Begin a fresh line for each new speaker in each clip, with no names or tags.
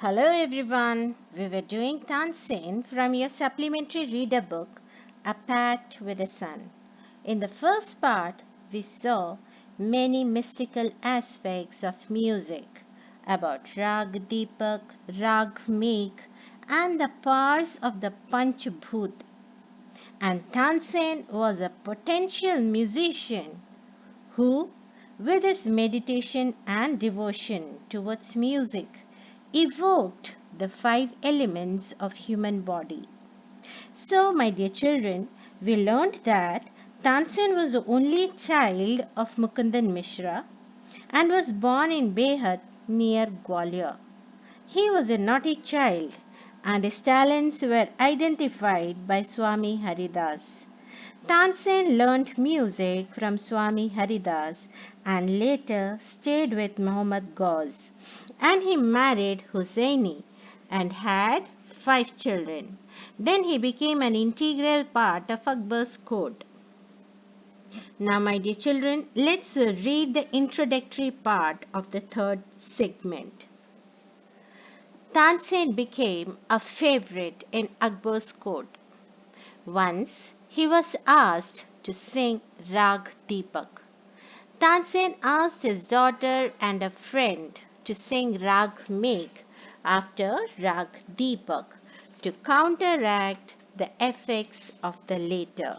Hello everyone, we were doing Tansen from your supplementary reader book, A Pact with the Sun. In the first part, we saw many mystical aspects of music about Rag Deepak, Rag Meek, and the powers of the Panchabhut. And Tansen was a potential musician who, with his meditation and devotion towards music, evoked the five elements of human body. So, my dear children, we learned that Tansen was the only child of Mukundan Mishra and was born in Behat near Gwalior. He was a naughty child and his talents were identified by Swami Haridas. Tansen learned music from Swami Haridas and later stayed with Muhammad Ghaus. And he married Husseini and had 5 children. Then he became an integral part of Akbar's court. Now, my dear children, let's read the introductory part of the third segment. Tansen became a favorite in Akbar's court. Once he was asked to sing Rag Deepak. Tansen asked his daughter and a friend to sing Rag Megh after Rag Deepak to counteract the effects of the later.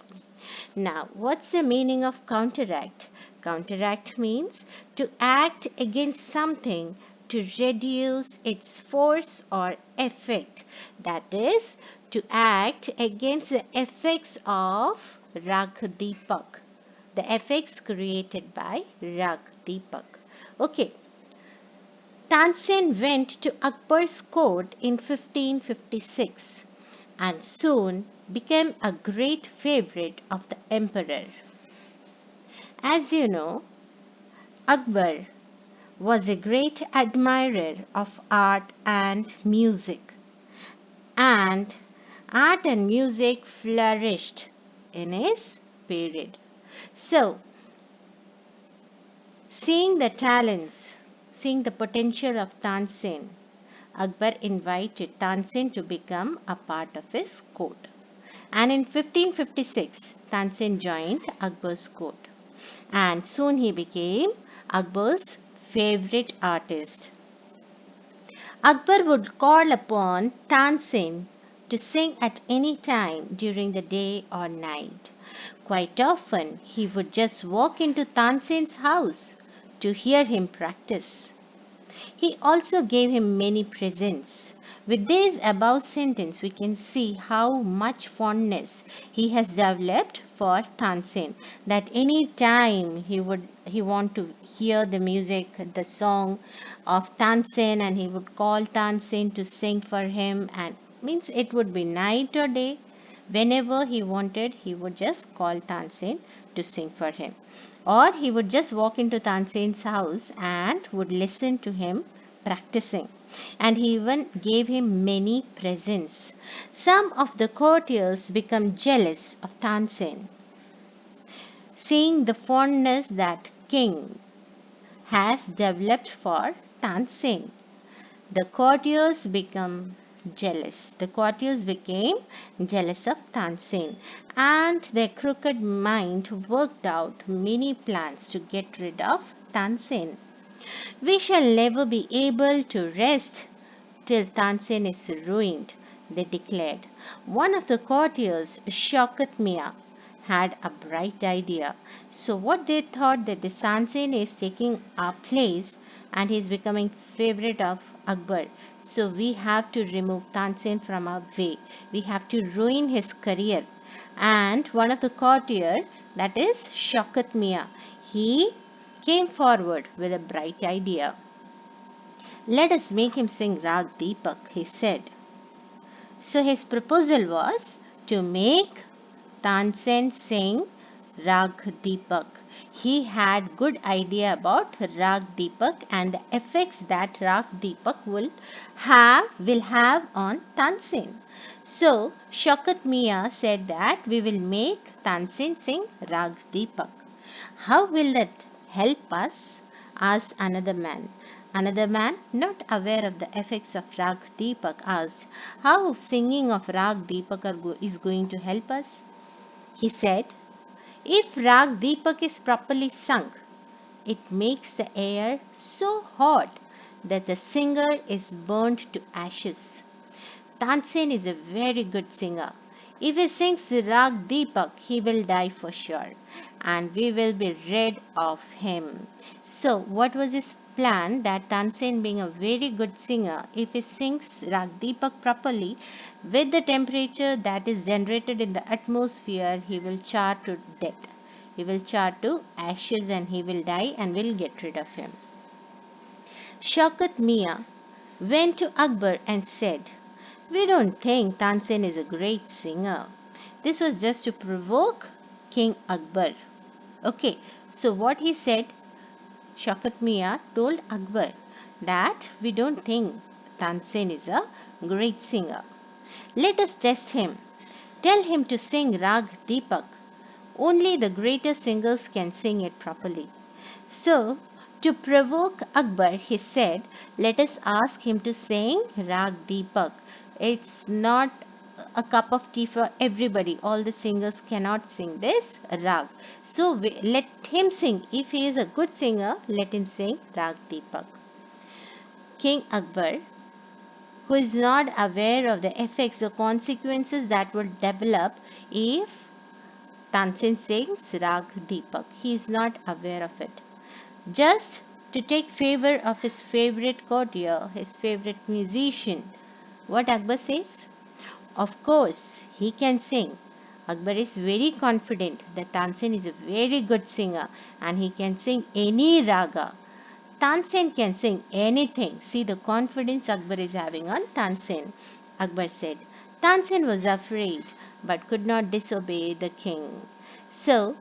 Now, what's the meaning of counteract? Counteract means to act against something to reduce its force or effect. That is, to act against the effects of Rag Deepak, the effects created by Rag Deepak. Okay. Tansen went to Akbar's court in 1556 and soon became a great favorite of the emperor. As you know, Akbar was a great admirer of art and music, and art and music flourished in his period. So, seeing the talents, seeing the potential of Tansen, Akbar invited Tansen to become a part of his court. And in 1556, Tansen joined Akbar's court. And soon he became Akbar's favorite artist. Akbar would call upon Tansen to sing at any time during the day or night. Quite often, he would just walk into Tansen's house to hear him practice. He also gave him many presents. With this above sentence, we can see how much fondness he has developed for Tansen. That any time he want to hear the music, the song of Tansen, and he would call Tansen to sing for him, and means it would be night or day. Whenever he wanted, he would just call Tansen to sing for him. Or he would just walk into Tansen's house and would listen to him practicing. And he even gave him many presents. Some of the courtiers become jealous of Tansen, seeing the fondness that king has developed for Tansen. The courtiers become jealous. The courtiers became jealous of Tansen, and their crooked mind worked out many plans to get rid of Tansen. We shall never be able to rest till Tansen is ruined, they declared. One of the courtiers, Shaukat Mia, had a bright idea. So what they thought that the Tansen is taking our place and he is becoming favorite of Akbar. So we have to remove Tansen from our way. We have to ruin his career. And one of the courtier, that is Shaukat Mia, he came forward with a bright idea. Let us make him sing Rag Deepak, he said. So his proposal was to make Tansen sing Rag Deepak. He had good idea about Rag Deepak and the effects that Rag Deepak will have on Tansen. So Shaukat Mia said that we will make Tansen sing Rag Deepak. How will that help us? Asked another man. Another man, not aware of the effects of Rag Deepak, asked, how singing of Rag Deepak is going to help us? He said, if Rag Deepak is properly sung, it makes the air so hot that the singer is burnt to ashes. Tansen is a very good singer. If he sings Rag Deepak, he will die for sure, and we will be rid of him. So, what was his plan? That Tansen, being a very good singer, if he sings Rag Deepak properly, with the temperature that is generated in the atmosphere, he will char to death. He will char to ashes and he will die, and we'll get rid of him. Shaukat Mia went to Akbar and said, we don't think Tansen is a great singer. This was just to provoke King Akbar. Okay, so what he said, Shaukat Mia told Akbar that we don't think Tansen is a great singer. Let us test him. Tell him to sing Rag Deepak. Only the greatest singers can sing it properly. So, to provoke Akbar, he said, let us ask him to sing Rag Deepak. It's not a cup of tea for everybody. All the singers cannot sing this Rag. So, let him sing. If he is a good singer, let him sing Rag Deepak. King Akbar, who is not aware of the effects or consequences that will develop if Tansen sings Rag Deepak, he is not aware of it. Just to take favor of his favorite courtier, his favorite musician. What Akbar says? Of course, he can sing. Akbar is very confident that Tansen is a very good singer and he can sing any raga. Tansen can sing anything. See the confidence Akbar is having on Tansen. Akbar said, Tansen was afraid but could not disobey the king. So,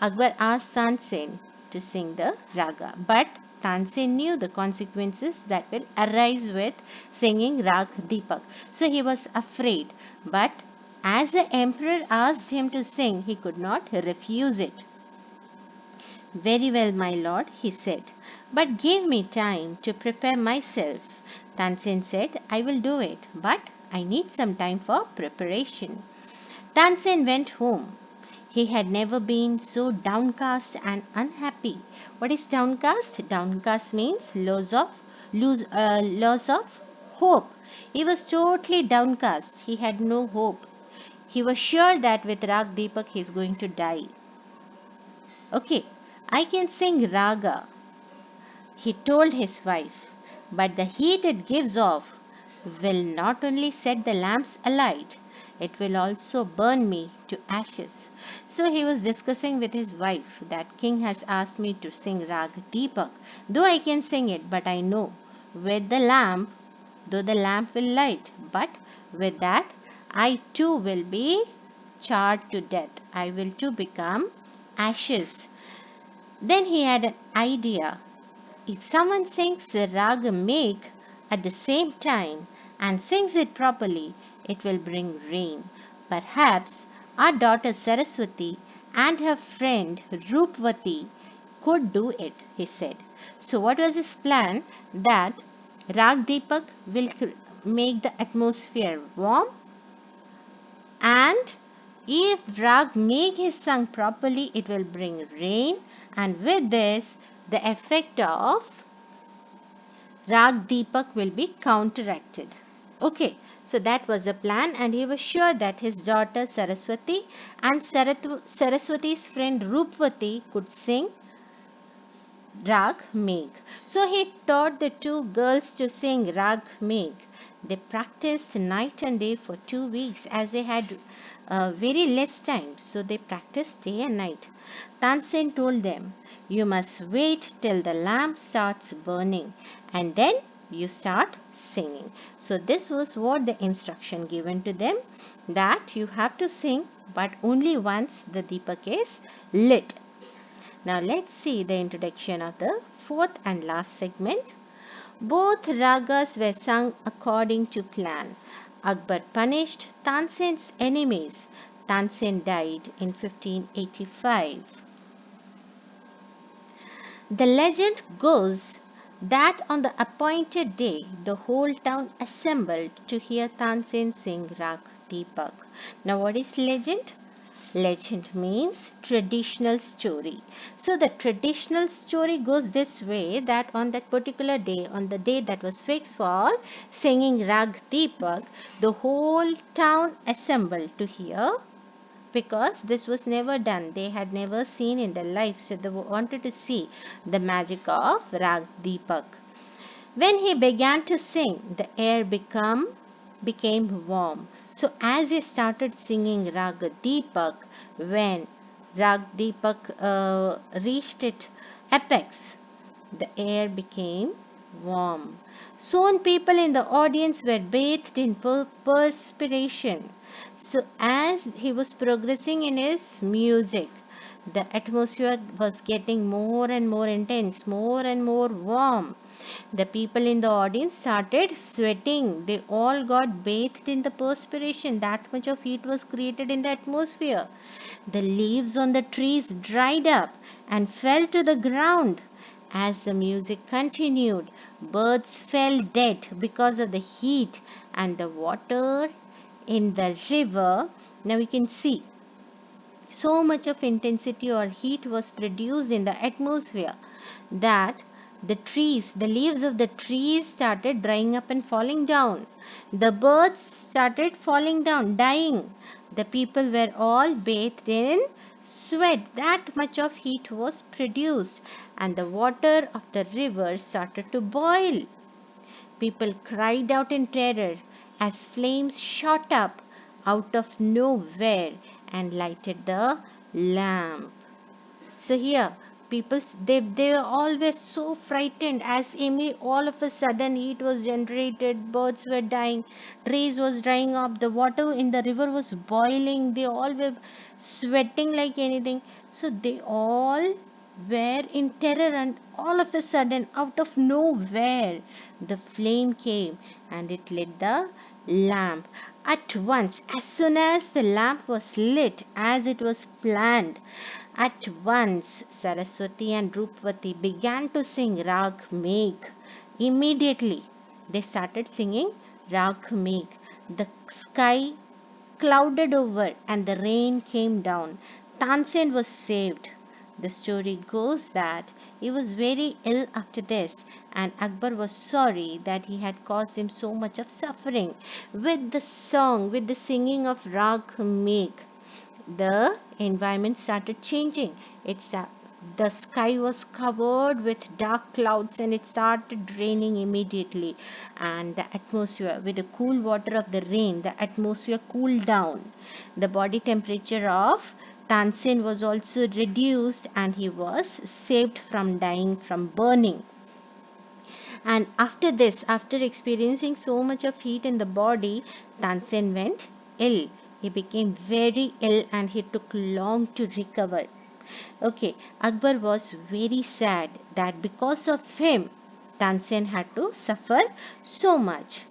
Akbar asked Tansen to sing the raga. But Tansen knew the consequences that will arise with singing Rag Deepak. So he was afraid. But as the emperor asked him to sing, he could not refuse it. Very well, my lord, he said. But give me time to prepare myself. Tansen said, I will do it, but I need some time for preparation. Tansen went home. He had never been so downcast and unhappy. What is downcast? Downcast means loss of hope. He was totally downcast. He had no hope. He was sure that with Rag Deepak he is going to die. Okay, I can sing Raga, he told his wife, but the heat it gives off will not only set the lamps alight, it will also burn me to ashes. So he was discussing with his wife that king has asked me to sing Rag Deepak. Though I can sing it, but I know with the lamp, though the lamp will light, but with that I too will be charred to death. I will too become ashes. Then he had an idea. If someone sings the raga Megh at the same time and sings it properly, it will bring rain. Perhaps our daughter Saraswati and her friend Roopvati could do it, he said. So what was his plan? That Rag Deepak will make the atmosphere warm, and if Rag Megh is sung properly, it will bring rain, and with this, the effect of Rag Deepak will be counteracted. Okay, so that was a plan, and he was sure that his daughter Saraswati and Saraswati's friend Roopvati could sing Rag Megh. So he taught the two girls to sing Rag Megh. They practiced night and day for 2 weeks as they had very less time. So they practiced day and night. Tansen told them, you must wait till the lamp starts burning and then you start singing. So this was what the instruction given to them, that you have to sing but only once the Deepak is lit. Now let's see the introduction of the fourth and last segment. Both ragas were sung according to plan. Akbar punished Tansen's enemies. Tansen died in 1585. The legend goes that on the appointed day the whole town assembled to hear Tansen sing Rag Deepak. Now, what is legend? Legend means traditional story. So the traditional story goes this way, that on that particular day, on the day that was fixed for singing Rag Deepak, the whole town assembled to hear, because this was never done. They had never seen in their life, so they wanted to see the magic of Rag Deepak. When he began to sing, the air became warm. So as he started singing Rag Deepak, when Rag Deepak reached its apex, the air became warm. Soon people in the audience were bathed in perspiration. So as he was progressing in his music, the atmosphere was getting more and more intense, more and more warm. The people in the audience started sweating. They all got bathed in the perspiration. That much of heat was created in the atmosphere. The leaves on the trees dried up and fell to the ground. As the music continued, birds fell dead because of the heat, and the water in the river. Now we can see so much of intensity or heat was produced in the atmosphere that the leaves of the trees started drying up and falling down. The birds started falling down, dying. The people were all bathed in sweat. That much of heat was produced, and the water of the river started to boil. People cried out in terror as flames shot up out of nowhere and lighted the lamp. So here, people they all were so frightened as all of a sudden heat was generated, birds were dying, trees was drying up, the water in the river was boiling, they all were sweating like anything. So they all were in terror, and all of a sudden out of nowhere the flame came and it lit the lamp. At once, as soon as the lamp was lit as it was planned, at once Saraswati and Drupvati began to sing Rag Megh. Immediately they started singing Rag Megh. The sky clouded over and the rain came down. Tansen was saved. The story goes that he was very ill after this, and Akbar was sorry that he had caused him so much of suffering. With the song, with the singing of Rag Megh, the environment started changing. The sky was covered with dark clouds and it started raining immediately. And the atmosphere, with the cool water of the rain, the atmosphere cooled down. The body temperature of Tansen was also reduced and he was saved from dying from burning. And after this, after experiencing so much of heat in the body, Tansen went ill. He became very ill and he took long to recover. Okay, Akbar was very sad that because of him, Tansen had to suffer so much.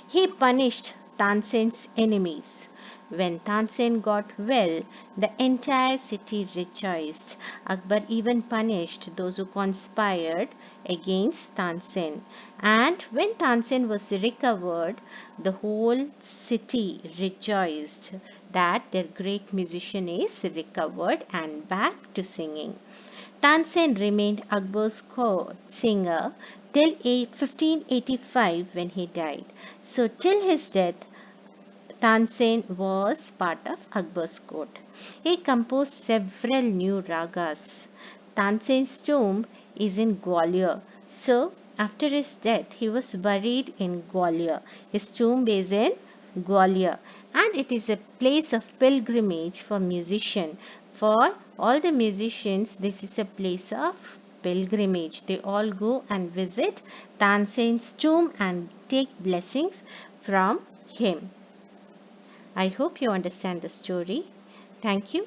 He punished Tansen's enemies. When Tansen got well, the entire city rejoiced. Akbar even punished those who conspired against Tansen. And when Tansen was recovered, the whole city rejoiced that their great musician is recovered and back to singing. Tansen remained Akbar's court singer till 1585 when he died. So till his death, Tansen was part of Akbar's court. He composed several new ragas. Tansen's tomb is in Gwalior. So after his death, he was buried in Gwalior. His tomb is in Gwalior, and it is a place of pilgrimage for musicians. For all the musicians, this is a place of pilgrimage. They all go and visit Tansen's tomb and take blessings from him. I hope you understand the story. Thank you.